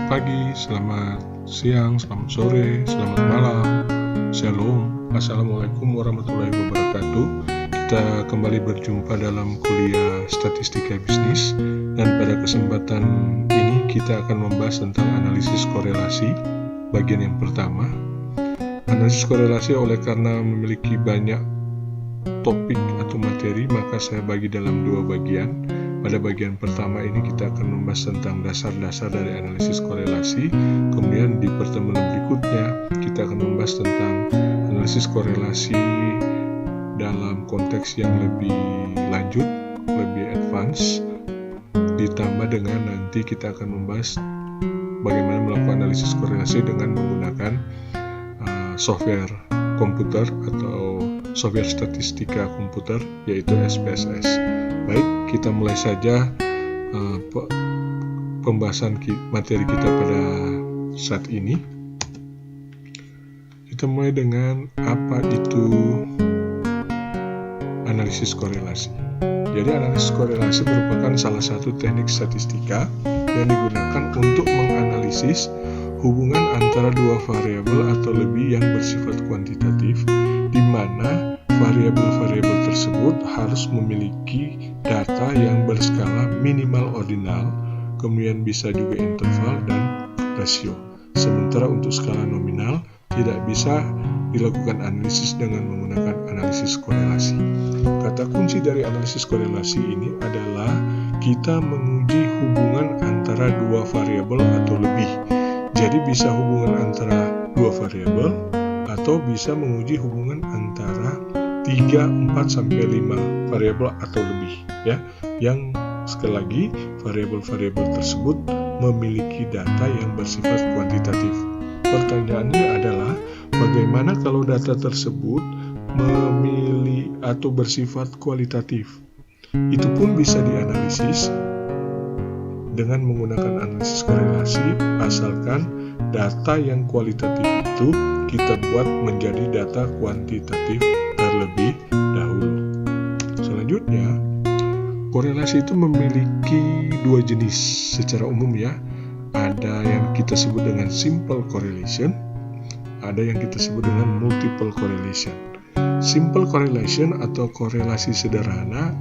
pagi, selamat siang, selamat sore, selamat malam. Shalom, Assalamualaikum warahmatullahi wabarakatuh. Kita kembali berjumpa dalam kuliah statistika bisnis. Dan pada kesempatan ini kita akan membahas tentang analisis korelasi. Bagian yang pertama, analisis korelasi oleh karena memiliki banyak topik atau materi, maka saya bagi dalam dua bagian. Pada bagian pertama ini kita akan membahas tentang dasar-dasar dari analisis korelasi. Kemudian di pertemuan berikutnya kita akan membahas tentang analisis korelasi dalam konteks yang lebih lanjut, lebih advance. Ditambah dengan nanti kita akan membahas bagaimana melakukan analisis korelasi dengan menggunakan software komputer atau software statistika komputer, yaitu SPSS. Baik, kita mulai saja pembahasan materi kita pada saat ini. Kita mulai dengan apa itu analisis korelasi. Jadi analisis korelasi merupakan salah satu teknik statistika yang digunakan untuk menganalisis hubungan antara dua variabel atau lebih yang bersifat kuantitatif, di mana variabel-variabel tersebut harus memiliki data yang berskala minimal ordinal, kemudian bisa juga interval dan rasio. Sementara untuk skala nominal tidak bisa dilakukan analisis dengan menggunakan analisis korelasi. Kata kunci dari analisis korelasi ini adalah kita menguji hubungan antara dua variabel atau lebih. Jadi bisa hubungan antara dua variabel atau bisa menguji hubungan antara 3, 4, sampai 5 variabel atau lebih, ya. Yang sekali lagi variabel-variabel tersebut memiliki data yang bersifat kuantitatif. Pertanyaannya adalah bagaimana kalau data tersebut memiliki atau bersifat kualitatif? Itu pun bisa dianalisis dengan menggunakan analisis korelasi, asalkan data yang kualitatif itu kita buat menjadi data kuantitatif terlebih dahulu. Selanjutnya, korelasi itu memiliki dua jenis secara umum, ya. Ada yang kita sebut dengan simple correlation, ada yang kita sebut dengan multiple correlation. Simple correlation atau korelasi sederhana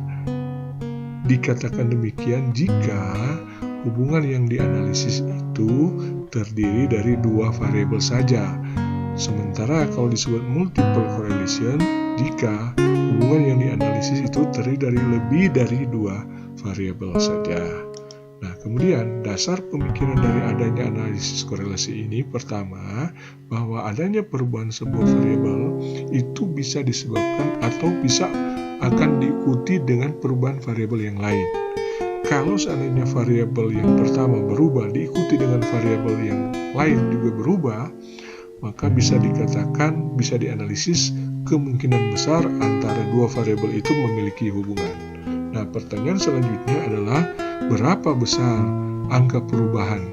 dikatakan demikian jika hubungan yang dianalisis itu terdiri dari dua variabel saja. Sementara kalau disebut multiple correlation jika hubungan yang dianalisis itu terdiri dari lebih dari dua variabel saja. Nah, kemudian dasar pemikiran dari adanya analisis korelasi ini, pertama, bahwa adanya perubahan sebuah variabel itu bisa disebabkan atau bisa akan diikuti dengan perubahan variabel yang lain. Kalau seandainya variabel yang pertama berubah diikuti dengan variabel yang lain juga berubah, maka bisa dikatakan, bisa dianalisis kemungkinan besar antara dua variabel itu memiliki hubungan. Nah, pertanyaan selanjutnya adalah berapa besar angka perubahan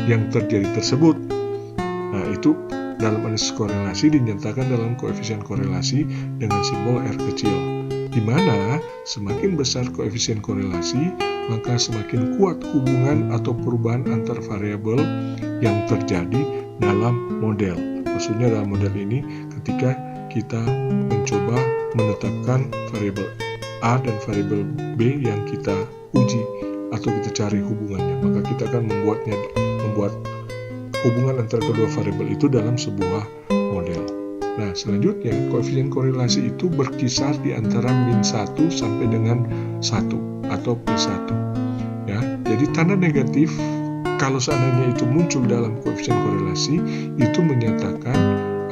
yang terjadi tersebut? Nah, itu dalam analisis korelasi dinyatakan dalam koefisien korelasi dengan simbol R kecil, di mana semakin besar koefisien korelasi, maka semakin kuat hubungan atau perubahan antar variabel yang terjadi dalam model. Maksudnya dalam model ini ketika kita mencoba menetapkan variabel A dan variabel B yang kita uji atau kita cari hubungannya, maka kita akan membuat hubungan antara kedua variabel itu dalam sebuah model. Nah, selanjutnya koefisien korelasi itu berkisar di antara -1 sampai dengan 1 atau +1. Ya, jadi tanda negatif kalau seandainya itu muncul dalam koefisien korelasi, itu menyatakan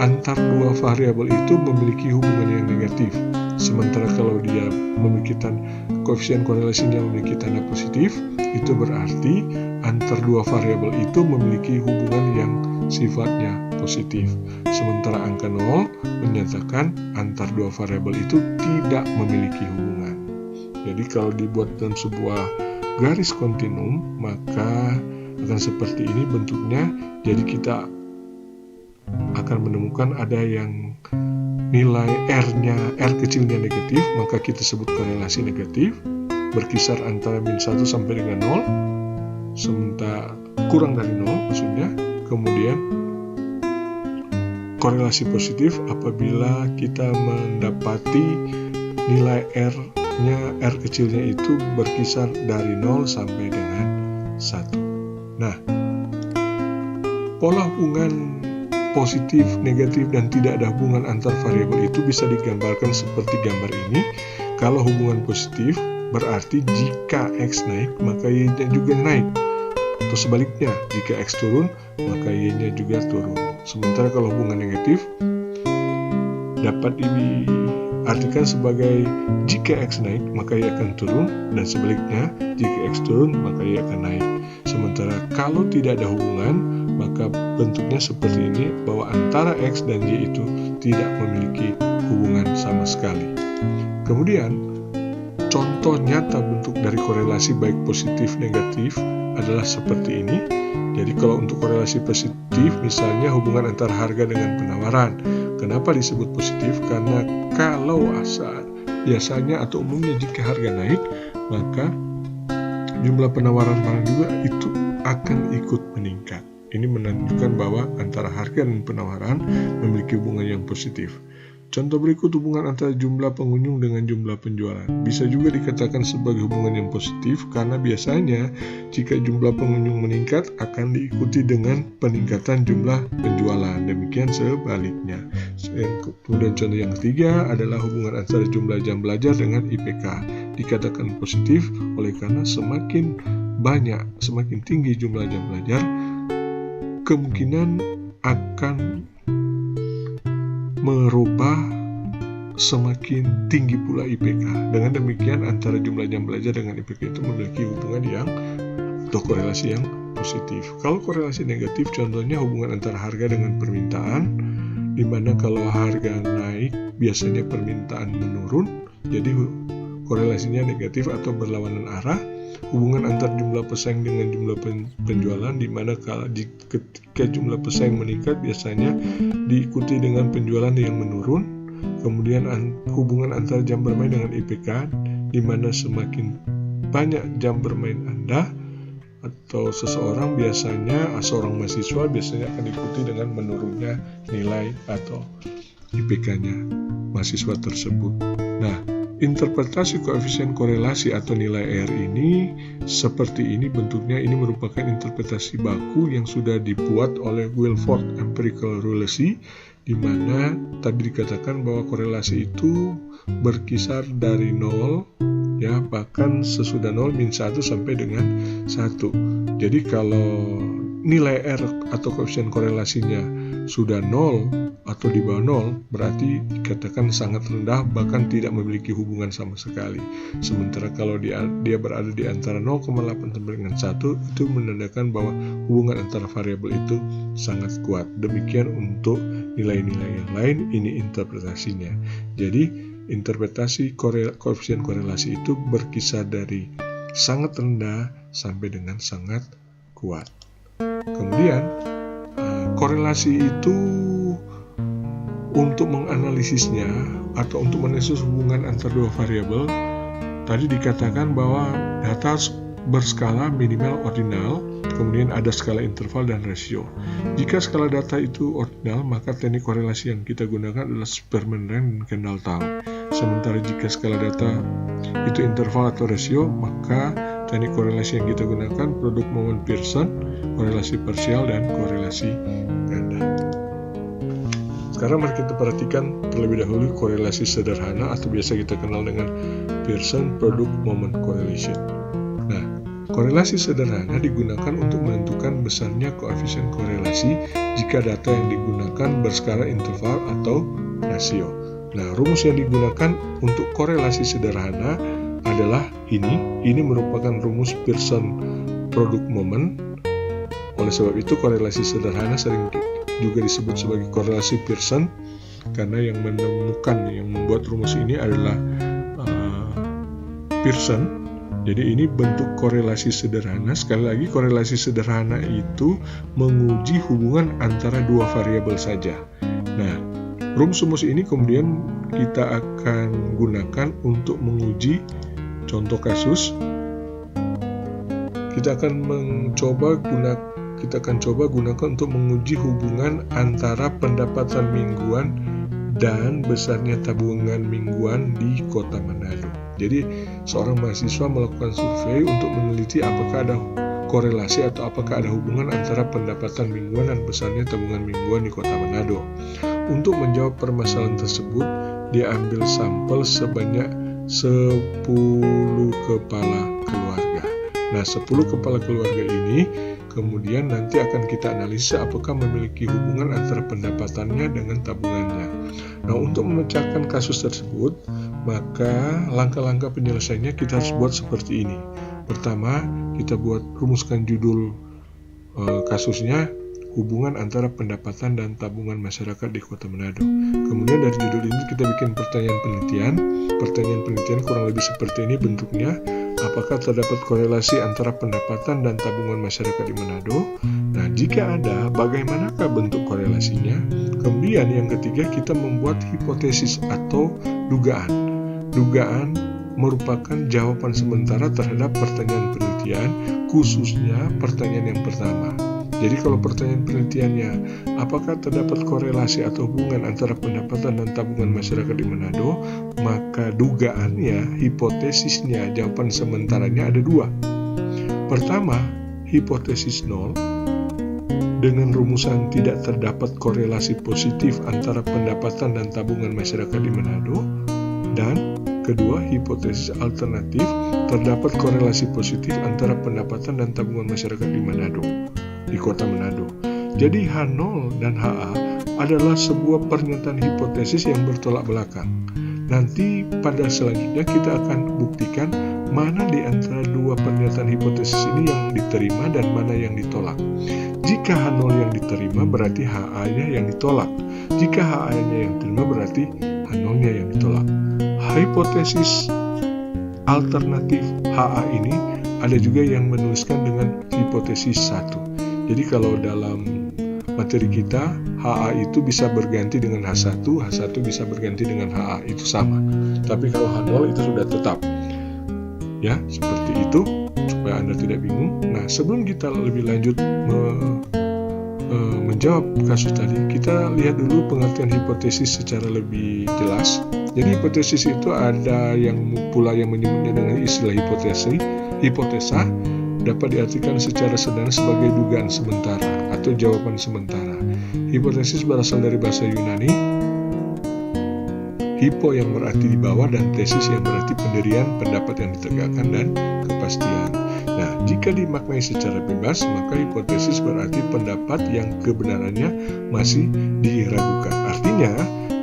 antar dua variabel itu memiliki hubungan yang negatif. Sementara kalau dia memiliki koefisien korelasinya memiliki tanda positif, itu berarti antar dua variabel itu memiliki hubungan yang sifatnya positif. Sementara angka 0 menyatakan antar dua variabel itu tidak memiliki hubungan. Jadi kalau dibuat dalam sebuah garis kontinum, maka akan seperti ini bentuknya. Jadi kita akan menemukan ada yang nilai R kecilnya negatif, maka kita sebut korelasi negatif, berkisar antara -1 sampai dengan 0. Sementara kurang dari 0 maksudnya. Kemudian korelasi positif apabila kita mendapati nilai R kecilnya itu berkisar dari 0 sampai dengan 1. Nah, pola hubungan positif, negatif, dan tidak ada hubungan antar variabel itu bisa digambarkan seperti gambar ini. Kalau hubungan positif berarti jika X naik maka Y-nya juga naik, atau sebaliknya, jika X turun maka Y-nya juga turun. Sementara kalau hubungan negatif dapat diartikan sebagai jika X naik maka Y akan turun, dan sebaliknya, jika X turun maka Y akan naik. Sementara kalau tidak ada hubungan, maka bentuknya seperti ini, bahwa antara X dan Y itu tidak memiliki hubungan sama sekali. Kemudian, contoh nyata bentuk dari korelasi baik positif negatif adalah seperti ini. Jadi kalau untuk korelasi positif, misalnya hubungan antara harga dengan penawaran. Kenapa disebut positif? Karena kalau biasanya atau umumnya jika harga naik, maka jumlah penawaran barang juga itu akan ikut meningkat. Ini menunjukkan bahwa antara harga dan penawaran memiliki hubungan yang positif. Contoh berikut hubungan antara jumlah pengunjung dengan jumlah penjualan. Bisa juga dikatakan sebagai hubungan yang positif karena biasanya jika jumlah pengunjung meningkat akan diikuti dengan peningkatan jumlah penjualan. Demikian sebaliknya. Kemudian contoh yang ketiga adalah hubungan antara jumlah jam belajar dengan IPK. Dikatakan positif oleh karena semakin tinggi jumlah jam belajar, kemungkinan akan merubah semakin tinggi pula IPK. Dengan demikian antara jumlah jam belajar dengan IPK itu memiliki hubungan atau korelasi yang positif. Kalau korelasi negatif contohnya hubungan antara harga dengan permintaan, di mana kalau harga naik biasanya permintaan menurun, jadi korelasinya negatif atau berlawanan arah. Hubungan antar jumlah pesaing dengan jumlah penjualan, di mana ketika jumlah pesaing meningkat biasanya diikuti dengan penjualan yang menurun. Kemudian hubungan antar jam bermain dengan IPK, di mana semakin banyak jam bermain Anda atau seorang mahasiswa biasanya akan diikuti dengan menurunnya nilai atau IPK-nya mahasiswa tersebut. Nah, interpretasi koefisien korelasi atau nilai R ini seperti ini bentuknya. Ini merupakan interpretasi baku yang sudah dibuat oleh Wilford Empirical Relacy, di mana tadi dikatakan bahwa korelasi itu berkisar dari 0 bahkan sesudah 0 min 1 sampai dengan 1. Jadi kalau nilai R atau koefisien korelasinya sudah 0 atau di bawah 0, berarti dikatakan sangat rendah, bahkan tidak memiliki hubungan sama sekali. Sementara kalau dia berada di antara 0,8 sampai dengan 1, itu menandakan bahwa hubungan antara variabel itu sangat kuat. Demikian untuk nilai-nilai yang lain, ini interpretasinya. Jadi interpretasi koefisien korelasi itu berkisar dari sangat rendah sampai dengan sangat kuat. Kemudian korelasi itu untuk menganalisisnya atau untuk menganalisis hubungan antara dua variabel, tadi dikatakan bahwa data berskala minimal ordinal, kemudian ada skala interval dan rasio. Jika skala data itu ordinal, maka teknik korelasi yang kita gunakan adalah Spearman Rank dan Kendall Taub. Sementara jika skala data itu interval atau rasio, maka teknik korelasi yang kita gunakan produk moment Pearson, korelasi parsial, dan korelasi ganda. Sekarang mari kita perhatikan terlebih dahulu korelasi sederhana atau biasa kita kenal dengan Pearson Product Moment Correlation. Nah, korelasi sederhana digunakan untuk menentukan besarnya koefisien korelasi jika data yang digunakan berskala interval atau rasio. Nah, rumus yang digunakan untuk korelasi sederhana adalah ini. Ini merupakan rumus Pearson Product Moment. Oleh sebab itu, korelasi sederhana sering juga disebut sebagai korelasi Pearson karena yang membuat rumus ini adalah Pearson. Jadi ini bentuk korelasi sederhana. Sekali lagi, korelasi sederhana itu menguji hubungan antara dua variabel saja. Nah, rumus ini kemudian kita akan gunakan untuk menguji contoh kasus. kita akan coba gunakan untuk menguji hubungan antara pendapatan mingguan dan besarnya tabungan mingguan di Kota Manado. Jadi seorang mahasiswa melakukan survei untuk meneliti apakah ada korelasi atau apakah ada hubungan antara pendapatan mingguan dan besarnya tabungan mingguan di Kota Manado. Untuk menjawab permasalahan tersebut, dia ambil sampel sebanyak 10 kepala keluarga. Nah, 10 kepala keluarga ini kemudian nanti akan kita analisa apakah memiliki hubungan antara pendapatannya dengan tabungannya. Nah, untuk memecahkan kasus tersebut, maka langkah-langkah penyelesaiannya kita harus buat seperti ini. Pertama, kita rumuskan judul kasusnya, hubungan antara pendapatan dan tabungan masyarakat di Kota Manado. Kemudian dari judul ini kita bikin pertanyaan penelitian. Pertanyaan penelitian kurang lebih seperti ini bentuknya. Apakah terdapat korelasi antara pendapatan dan tabungan masyarakat di Manado? Nah, jika ada, bagaimanakah bentuk korelasinya? Kemudian yang ketiga, kita membuat hipotesis atau dugaan. Dugaan merupakan jawaban sementara terhadap pertanyaan penelitian, khususnya pertanyaan yang pertama. Jadi kalau pertanyaan penelitiannya, apakah terdapat korelasi atau hubungan antara pendapatan dan tabungan masyarakat di Manado, maka dugaannya, hipotesisnya, jawaban sementaranya ada dua. Pertama, hipotesis 0, dengan rumusan tidak terdapat korelasi positif antara pendapatan dan tabungan masyarakat di Manado, dan kedua, hipotesis alternatif, terdapat korelasi positif antara pendapatan dan tabungan masyarakat di Manado, di Kota Manado. Jadi H0 dan HA adalah sebuah pernyataan hipotesis yang bertolak belakang. Nanti pada selanjutnya kita akan buktikan mana di antara dua pernyataan hipotesis ini yang diterima dan mana yang ditolak. Jika H0 yang diterima berarti HA-nya yang ditolak. Jika HA-nya yang diterima berarti H0-nya yang ditolak. Hipotesis alternatif HA ini ada juga yang menuliskan dengan hipotesis 1. Jadi kalau dalam materi kita, HA itu bisa berganti dengan H1, H1 bisa berganti dengan HA, itu sama. Tapi kalau H0 itu sudah tetap. Ya, seperti itu, supaya Anda tidak bingung. Nah, sebelum kita lebih lanjut menjawab kasus tadi, kita lihat dulu pengertian hipotesis secara lebih jelas. Jadi hipotesis itu ada yang menyebutnya dengan istilah hipotesa, dapat diartikan secara sederhana sebagai dugaan sementara atau jawaban sementara. Hipotesis berasal dari bahasa Yunani, hipo yang berarti di bawah dan tesis yang berarti pendirian, pendapat yang ditegakkan dan kepastian. Nah, jika dimaknai secara bebas, maka hipotesis berarti pendapat yang kebenarannya masih diragukan. Artinya,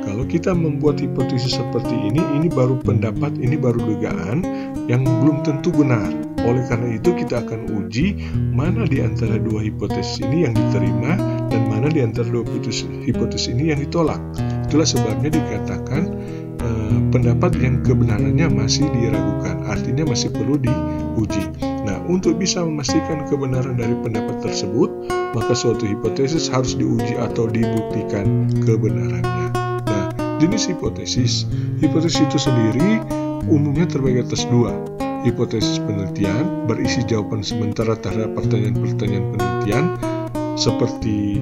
kalau kita membuat hipotesis seperti ini baru pendapat, ini baru dugaan yang belum tentu benar. Oleh karena itu kita akan uji mana di antara dua hipotesis ini yang diterima dan mana di antara dua hipotesis ini yang ditolak. Itulah sebabnya dikatakan pendapat yang kebenarannya masih diragukan, artinya masih perlu diuji. Nah, untuk bisa memastikan kebenaran dari pendapat tersebut, maka suatu hipotesis harus diuji atau dibuktikan kebenarannya. Nah, jenis hipotesis itu sendiri umumnya terbagi atas dua. Hipotesis penelitian berisi jawaban sementara terhadap pertanyaan-pertanyaan penelitian seperti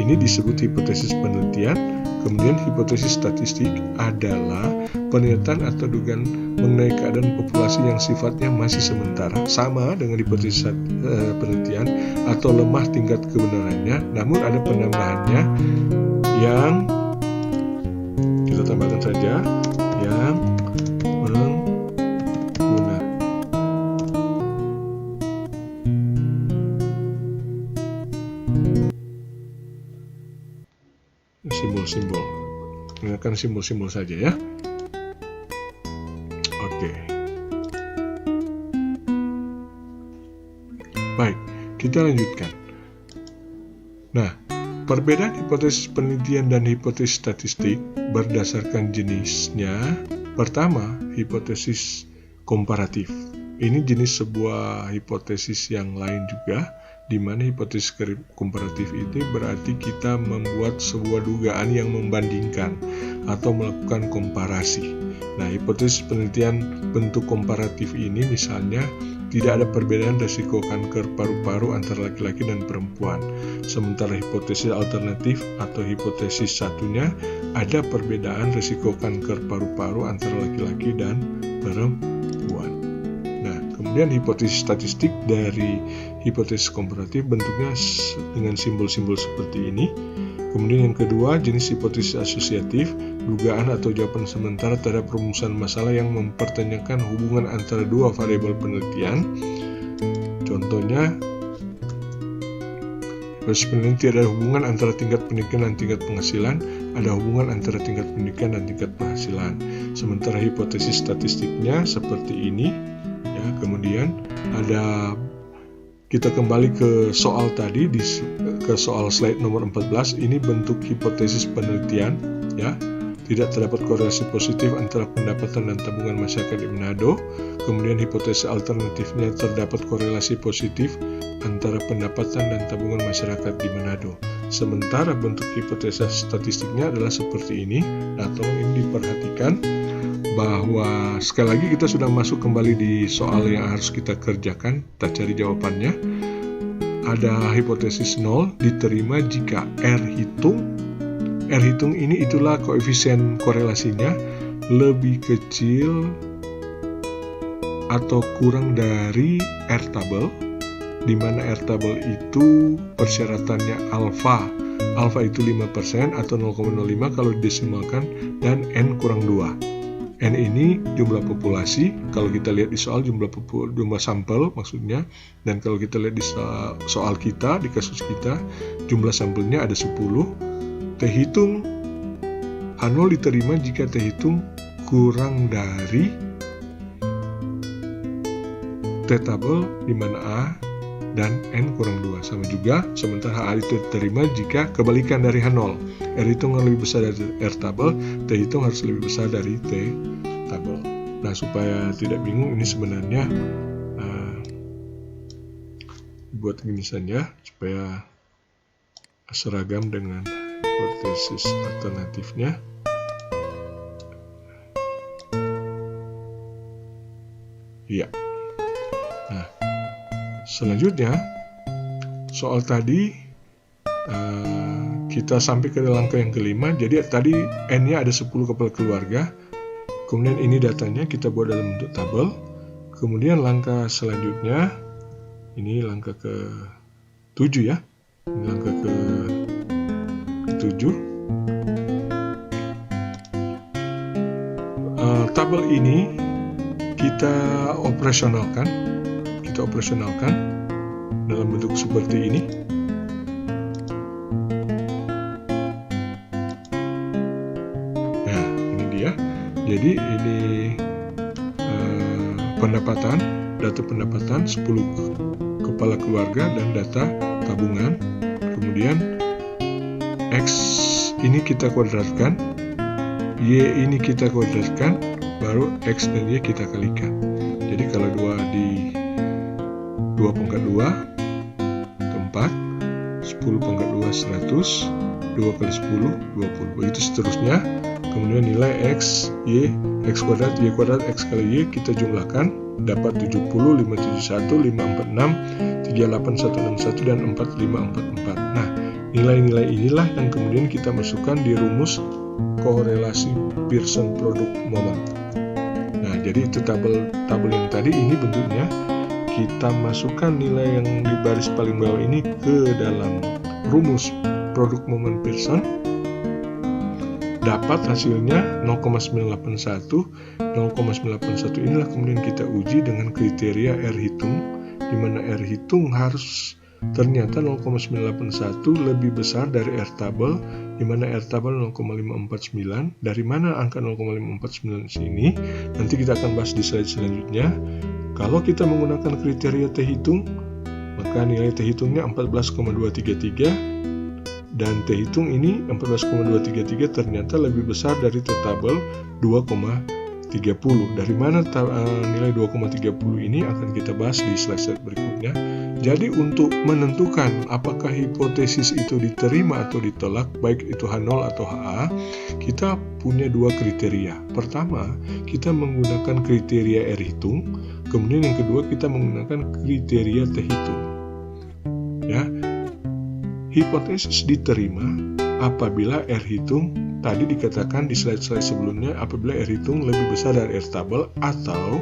ini disebut hipotesis penelitian. Kemudian hipotesis statistik adalah pernyataan atau dugaan mengenai keadaan populasi yang sifatnya masih sementara, sama dengan hipotesis penelitian atau lemah tingkat kebenarannya, namun ada penambahannya yang kita tambahkan saja yang simbol-simbol. Gunakan simbol-simbol saja ya. Oke. Baik, kita lanjutkan. Nah, perbedaan hipotesis penelitian dan hipotesis statistik berdasarkan jenisnya. Pertama, hipotesis komparatif. Ini jenis sebuah hipotesis yang lain juga, di mana hipotesis komparatif ini berarti kita membuat sebuah dugaan yang membandingkan atau melakukan komparasi. Nah, hipotesis penelitian bentuk komparatif ini misalnya tidak ada perbedaan risiko kanker paru-paru antara laki-laki dan perempuan. Sementara hipotesis alternatif atau hipotesis satunya, ada perbedaan risiko kanker paru-paru antara laki-laki dan perempuan. Nah, kemudian hipotesis statistik dari hipotesis komparatif bentuknya dengan simbol-simbol seperti ini. Kemudian yang kedua, jenis hipotesis asosiatif, dugaan atau jawaban sementara terhadap rumusan masalah yang mempertanyakan hubungan antara dua variabel penelitian. Contohnya, hipotesis penelitian ada hubungan antara tingkat pendidikan dan tingkat penghasilan, ada hubungan antara tingkat pendidikan dan tingkat penghasilan. Sementara hipotesis statistiknya seperti ini, ya. Kemudian ada, kita kembali ke soal tadi, ke soal slide nomor 14, ini bentuk hipotesis penelitian, ya. Tidak terdapat korelasi positif antara pendapatan dan tabungan masyarakat di Manado. Kemudian hipotesis alternatifnya terdapat korelasi positif antara pendapatan dan tabungan masyarakat di Manado. Sementara bentuk hipotesis statistiknya adalah seperti ini. Nah, tolong ini diperhatikan bahwa sekali lagi kita sudah masuk kembali di soal yang harus kita kerjakan. Kita cari jawabannya. Ada hipotesis 0 diterima jika R hitung ini itulah koefisien korelasinya lebih kecil atau kurang dari R tabel, di mana R tabel itu persyaratannya alfa itu 5% atau 0,05 kalau didesimalkan, dan N kurang 2. N ini jumlah populasi, kalau kita lihat di soal jumlah sampel maksudnya, dan kalau kita lihat di soal kita, di kasus kita, jumlah sampelnya ada 10. T hitung H0 diterima jika T hitung kurang dari T tabel, di mana A dan N kurang 2 sama juga. Sementara H itu diterima jika kebalikan dari H0, R hitung harus lebih besar dari R tabel, T hitung harus lebih besar dari T tabel. Nah, supaya tidak bingung, ini sebenarnya buat gini saja supaya seragam dengan hipotesis alternatifnya. Iya. Nah, selanjutnya soal tadi kita sampai ke langkah yang kelima. Jadi tadi N-nya ada 10 kepala keluarga. Kemudian ini datanya kita buat dalam bentuk tabel. Kemudian langkah selanjutnya, ini langkah ke-7 ya. Ini langkah ke-7. Tabel ini kita operasionalkan dalam bentuk seperti ini. Nah, ini dia. Jadi ini data pendapatan 10 kepala keluarga dan data tabungan. Kemudian X ini kita kuadratkan, Y ini kita kuadratkan, baru X dan Y kita kalikan. Jadi kalau 2 di 2 pangkat 2 itu 4, 10 pangkat 2 100, 2 kali 10 20, begitu seterusnya. Kemudian nilai X, Y, X kuadrat, Y kuadrat, X kali Y kita jumlahkan, dapat 70, 571, 546, 38161 dan 4544. Nah, nilai-nilai inilah yang kemudian kita masukkan di rumus korelasi Pearson produk moment. Nah, jadi itu tabel yang tadi ini bentuknya. Kita masukkan nilai yang di baris paling bawah ini ke dalam rumus produk moment Pearson. Dapat hasilnya 0,981. 0,981 inilah kemudian kita uji dengan kriteria R hitung, di mana R hitung harus ternyata 0,981 lebih besar dari R tabel, di mana R tabel 0,549. Dari mana angka 0,549 sini? Nanti kita akan bahas di slide selanjutnya. Kalau kita menggunakan kriteria T hitung, maka nilai T hitungnya 14,233. Dan T hitung ini 14,233 ternyata lebih besar dari T tabel 2,30. Dari mana nilai 2,30 ini akan kita bahas di slide berikutnya. Jadi untuk menentukan apakah hipotesis itu diterima atau ditolak, baik itu H0 atau HA, kita punya dua kriteria. Pertama, kita menggunakan kriteria R hitung. Kemudian yang kedua, kita menggunakan kriteria T hitung. Ya, hipotesis diterima apabila R hitung tadi dikatakan di slide-slide sebelumnya, apabila R hitung lebih besar dari R tabel atau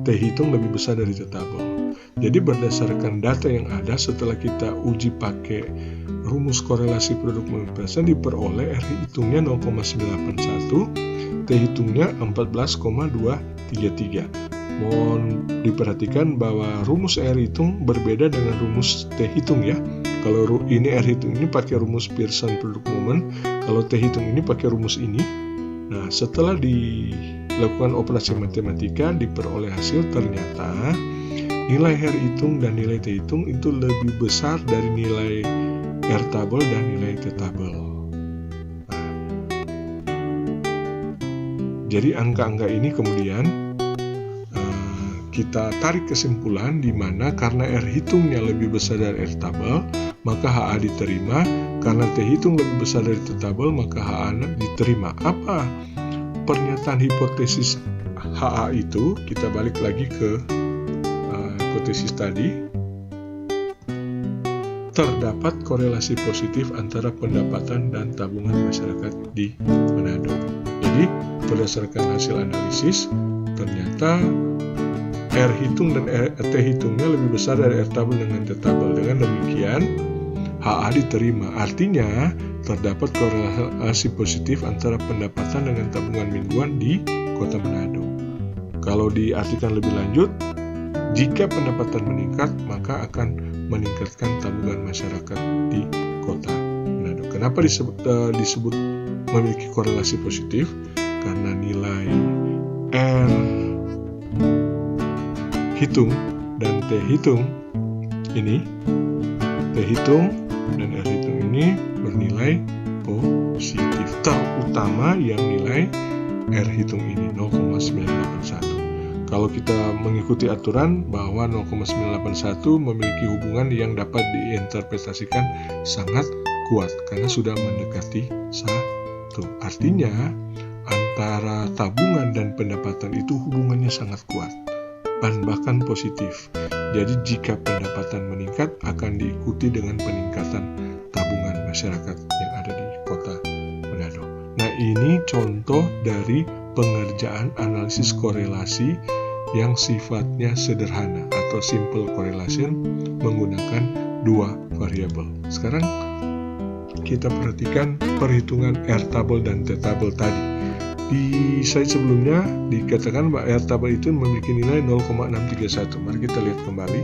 T hitung lebih besar dari T tabel. Jadi berdasarkan data yang ada setelah kita uji pakai rumus korelasi produk pembebasan, diperoleh R hitungnya 0,981, T hitungnya 14,233. Mohon diperhatikan bahwa rumus R hitung berbeda dengan rumus T hitung ya. Kalau ini R hitung ini pakai rumus Pearson produk moment, kalau T hitung ini pakai rumus ini. Nah, setelah dilakukan operasi matematika, diperoleh hasil ternyata nilai R hitung dan nilai T hitung itu lebih besar dari nilai R tabel dan nilai T tabel. Nah, jadi angka-angka ini kemudian kita tarik kesimpulan di mana karena R hitungnya lebih besar dari R tabel, maka HA diterima. Karena T hitung lebih besar dari T tabel, maka HA diterima. Apa pernyataan hipotesis HA itu? Kita balik lagi ke hipotesis tadi. Terdapat korelasi positif antara pendapatan dan tabungan masyarakat di Manado. Jadi, berdasarkan hasil analisis, ternyata R hitung dan T hitungnya lebih besar dari R tabel dengan T tabel. Dengan demikian, HA diterima. Artinya, terdapat korelasi positif antara pendapatan dengan tabungan mingguan di Kota Manado. Kalau diartikan lebih lanjut, jika pendapatan meningkat, maka akan meningkatkan tabungan masyarakat di Kota Manado. Kenapa disebut memiliki korelasi positif? Karena nilai R hitung dan T hitung ini, T hitung dan R hitung ini bernilai positif, terutama yang nilai R hitung ini 0,981. Kalau kita mengikuti aturan bahwa 0,981 memiliki hubungan yang dapat diinterpretasikan sangat kuat karena sudah mendekati 1. Artinya antara tabungan dan pendapatan itu hubungannya sangat kuat dan bahkan positif. Jadi jika pendapatan meningkat akan diikuti dengan peningkatan tabungan masyarakat yang ada di Kota Manado. Nah, ini contoh dari pengerjaan analisis korelasi yang sifatnya sederhana atau simple correlation menggunakan dua variabel. Sekarang kita perhatikan perhitungan R tabel dan T tabel tadi. Di slide sebelumnya dikatakan bahwa R tabel itu memiliki nilai 0,631. Mari kita lihat kembali.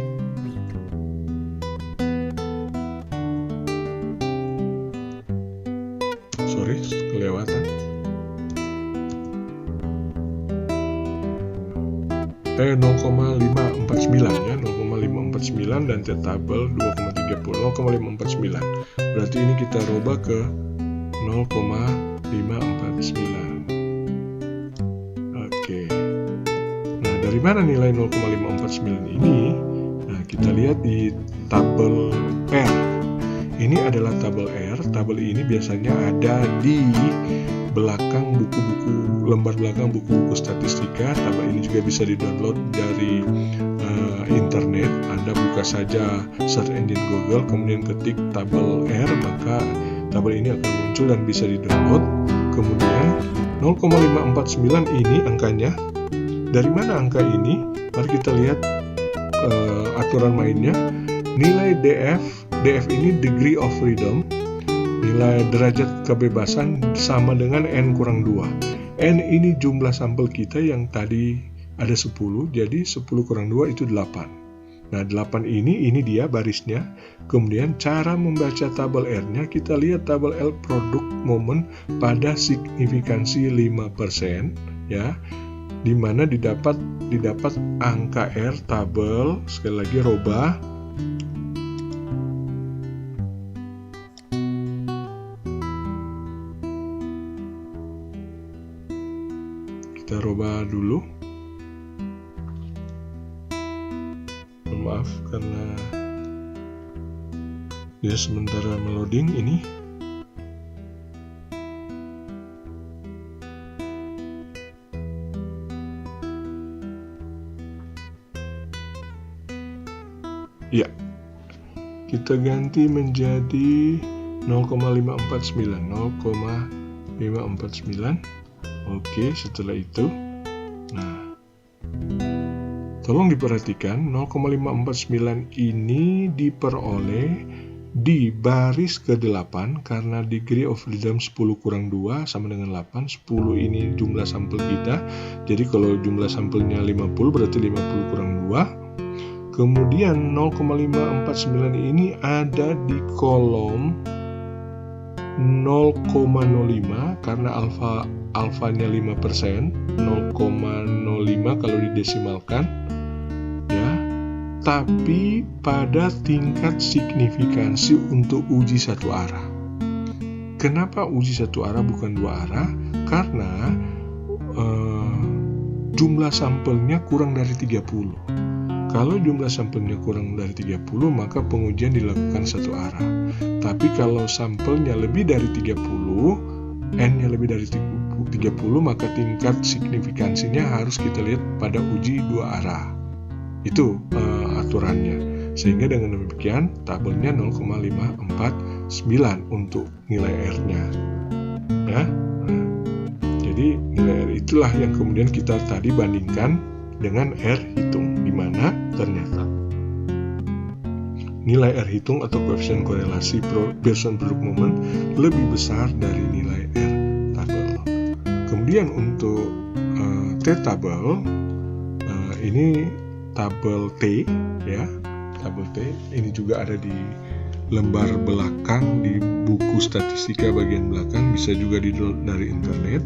Sorry, kelewatan. 0,549 ya, 0,549 dan T tabel 2,30, 0,549. Berarti ini kita rubah ke 0,549. Oke. Nah, dari mana nilai 0,549 ini? Nah, kita lihat di tabel R. Ini adalah tabel R. Tabel ini biasanya ada di belakang buku-buku, lembar belakang buku-buku statistika. Tabel ini juga bisa di-download dari internet. Anda buka saja search engine Google, kemudian ketik tabel R, maka tabel ini akan muncul dan bisa di-download. Kemudian 0,549 ini angkanya. Dari mana angka ini? Mari kita lihat aturan mainnya. Nilai DF ini degree of freedom, nilai derajat kebebasan sama dengan N kurang 2. N ini jumlah sampel kita yang tadi ada 10, jadi 10 kurang 2 itu 8. Nah, 8 ini dia barisnya. Kemudian cara membaca tabel R-nya, kita lihat tabel L produk momen pada signifikansi 5%, ya, di mana didapat angka R tabel, sekali lagi robah, kita robah dulu. Maaf karena dia sementara meloading ini. Ya, kita ganti menjadi 0,549. Oke, setelah itu, nah, tolong diperhatikan 0,549 ini diperoleh di baris ke-8 karena degree of freedom 10 kurang 2 sama dengan 8. 10 ini jumlah sampel kita. Jadi kalau jumlah sampelnya 50 berarti 50 kurang 2. Kemudian 0,549 ini ada di kolom 0,05 karena alfanya 5%, 0,05 kalau didesimalkan ya. Tapi pada tingkat signifikansi untuk uji satu arah. Kenapa uji satu arah bukan dua arah? Karena jumlah sampelnya kurang dari 30. Kalau jumlah sampelnya kurang dari 30, maka pengujian dilakukan satu arah. Tapi kalau sampelnya lebih dari 30, N-nya lebih dari 30, maka tingkat signifikansinya harus kita lihat pada uji dua arah. Itu aturannya. Sehingga dengan demikian tabelnya 0,549 untuk nilai R-nya. Ya. Nah, jadi nilai R itulah yang kemudian kita tadi bandingkan dengan R hitung, di mana ternyata nilai R hitung atau koefisien korelasi Pearson product moment lebih besar dari nilai R tabel. Kemudian untuk T tabel, ini tabel T ya, tabel T ini juga ada di lembar belakang di buku statistika bagian belakang, bisa juga di-download dari internet.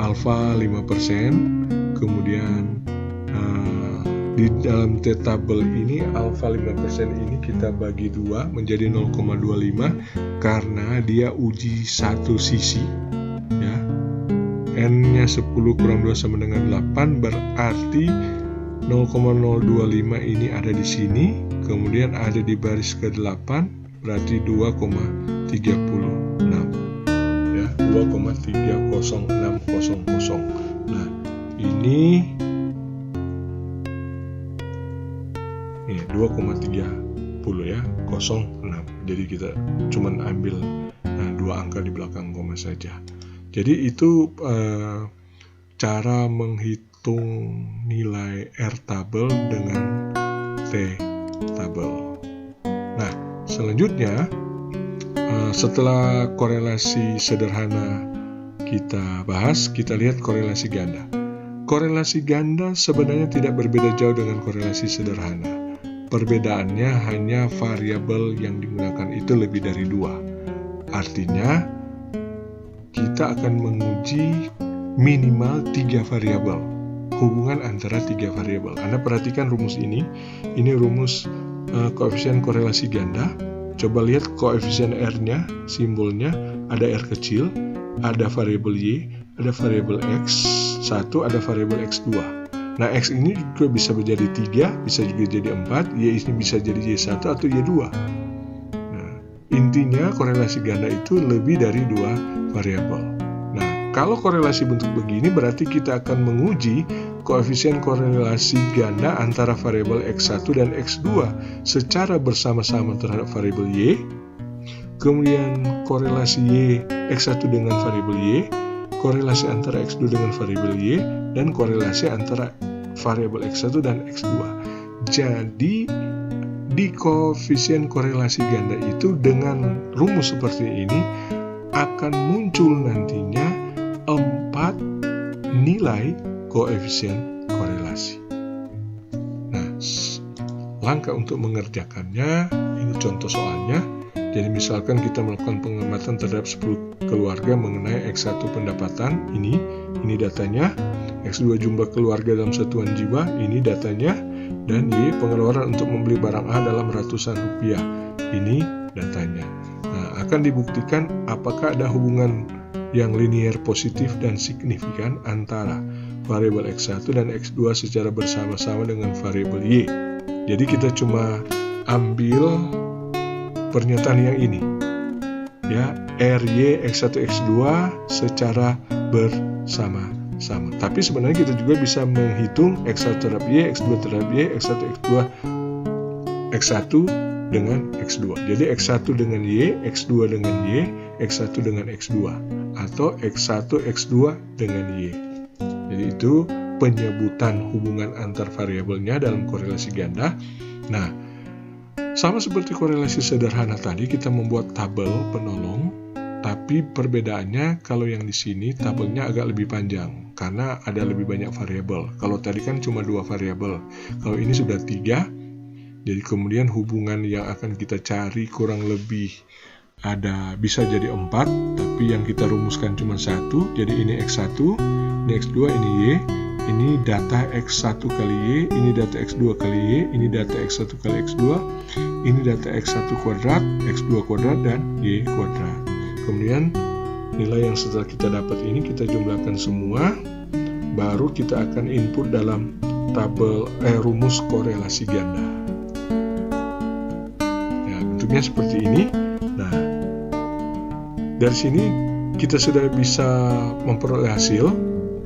Alfa 5%, kemudian di dalam T-tabel ini alfa 5% ini kita bagi 2 menjadi 0,25 karena dia uji satu sisi ya. N-nya 10 kurang 2 sama dengan 8, berarti 0,025 ini ada di sini, kemudian ada di baris ke-8, berarti 2,306 ya, 2,30600. Nah, ini 2,30 ya, 06. Jadi kita cuman ambil dua angka di belakang koma saja. Jadi itu cara menghitung nilai R tabel dengan T tabel. Nah, selanjutnya setelah korelasi sederhana kita bahas, kita lihat korelasi ganda. Korelasi ganda sebenarnya tidak berbeda jauh dengan korelasi sederhana. Perbedaannya hanya variabel yang digunakan itu lebih dari 2. Artinya, kita akan menguji minimal 3 variabel. Hubungan antara 3 variabel. Anda perhatikan rumus ini. Ini rumus koefisien korelasi ganda. Coba lihat koefisien R-nya, simbolnya ada R kecil, ada variabel Y, ada variabel X1, ada variabel X2. Nah, X ini juga bisa menjadi 3, bisa juga jadi 4, Y ini bisa jadi Y1 atau Y2. Nah, intinya korelasi ganda itu lebih dari 2 variabel. Nah, kalau korelasi bentuk begini berarti kita akan menguji koefisien korelasi ganda antara variabel X1 dan X2 secara bersama-sama terhadap variabel Y, kemudian korelasi Y X1 dengan variabel Y, korelasi antara X2 dengan variabel Y, dan korelasi antara variabel X1 dan X2. Jadi, di koefisien korelasi ganda itu dengan rumus seperti ini akan muncul nantinya 4 nilai koefisien korelasi. Nah, langkah untuk mengerjakannya, ini contoh soalnya. Jadi misalkan kita melakukan pengamatan terhadap 10 keluarga mengenai X1 pendapatan, ini datanya, X2 jumlah keluarga dalam satuan jiwa, ini datanya, dan Y pengeluaran untuk membeli barang A dalam ratusan rupiah, ini datanya. Nah, akan dibuktikan apakah ada hubungan yang linier positif dan signifikan antara variabel X1 dan X2 secara bersama-sama dengan variabel Y. Jadi kita cuma ambil pernyataan yang ini ya, RY X1 X2 secara bersama-sama. Tapi sebenarnya kita juga bisa menghitung X1 terhadap Y, X2 terhadap Y, X1 X2 X1 dengan X2. Jadi X1 dengan Y, X2 dengan Y, X1 dengan X2, atau X1, X2 dengan Y. Jadi itu penyebutan hubungan antar variabelnya dalam korelasi ganda. Nah, sama seperti korelasi sederhana tadi, kita membuat tabel penolong, tapi perbedaannya kalau yang di sini tabelnya agak lebih panjang karena ada lebih banyak variabel. Kalau tadi kan cuma 2 variabel, kalau ini sudah 3. Jadi kemudian hubungan yang akan kita cari kurang lebih bisa jadi 4, tapi yang kita rumuskan cuma 1. Jadi ini X1, ini X2, ini Y. Ini data X1 kali Y, ini data X2 kali Y, ini data X1 kali X2, ini data X1 kuadrat, X2 kuadrat, dan Y kuadrat. Kemudian nilai yang setelah kita dapat ini kita jumlahkan semua, baru kita akan input dalam tabel rumus korelasi ganda. Ya, bentuknya seperti ini. Nah, dari sini kita sudah bisa memperoleh hasil.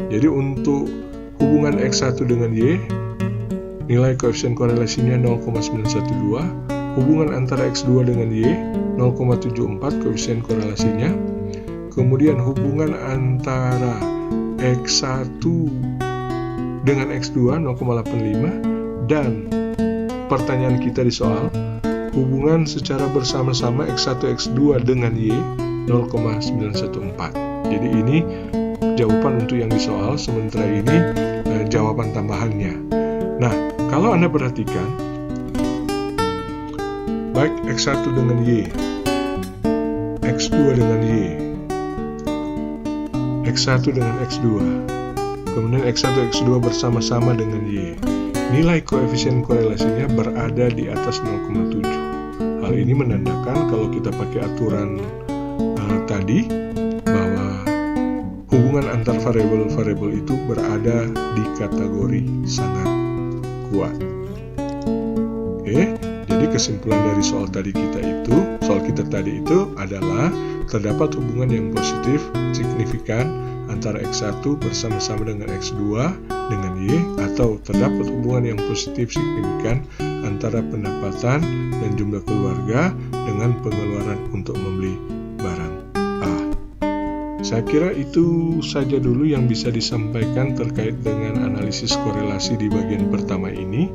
Jadi untuk hubungan X1 dengan Y, nilai koefisien korelasinya 0,912, hubungan antara X2 dengan Y 0,74 koefisien korelasinya, kemudian hubungan antara X1 dengan X2 0,85, dan pertanyaan kita di soal, hubungan secara bersama-sama X1 X2 dengan Y 0,914. Jadi ini jawaban untuk yang di soal, sementara ini jawaban tambahannya. Nah, kalau Anda perhatikan, baik X1 dengan Y, X2 dengan Y, X1 dengan X2, kemudian X1, X2 bersama-sama dengan Y, nilai koefisien korelasinya berada di atas 0,7. Hal ini menandakan kalau kita pakai aturan tadi, bahwa hubungan antar variabel-variabel itu berada di kategori sangat kuat. Oke, jadi kesimpulan dari soal kita tadi itu adalah terdapat hubungan yang positif signifikan antara X1 bersama-sama dengan X2 dengan Y, atau terdapat hubungan yang positif signifikan antara pendapatan dan jumlah keluarga dengan pengeluaran untuk membeli barang A. Saya kira itu saja dulu yang bisa disampaikan terkait dengan analisis korelasi di bagian pertama ini.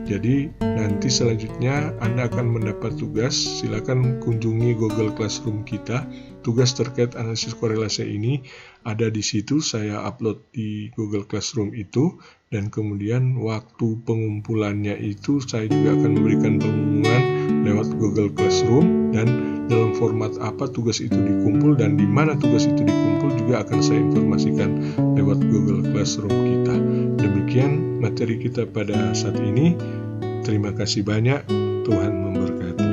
Jadi nanti selanjutnya Anda akan mendapat tugas, silakan kunjungi Google Classroom kita. Tugas terkait analisis korelasi ini ada di situ, saya upload di Google Classroom itu, dan kemudian waktu pengumpulannya itu saya juga akan memberikan pengumuman lewat Google Classroom, dan dalam format apa tugas itu dikumpul dan di mana tugas itu dikumpul juga akan saya informasikan lewat Google Classroom kita. Demikian materi kita pada saat ini. Terima kasih banyak. Tuhan memberkati.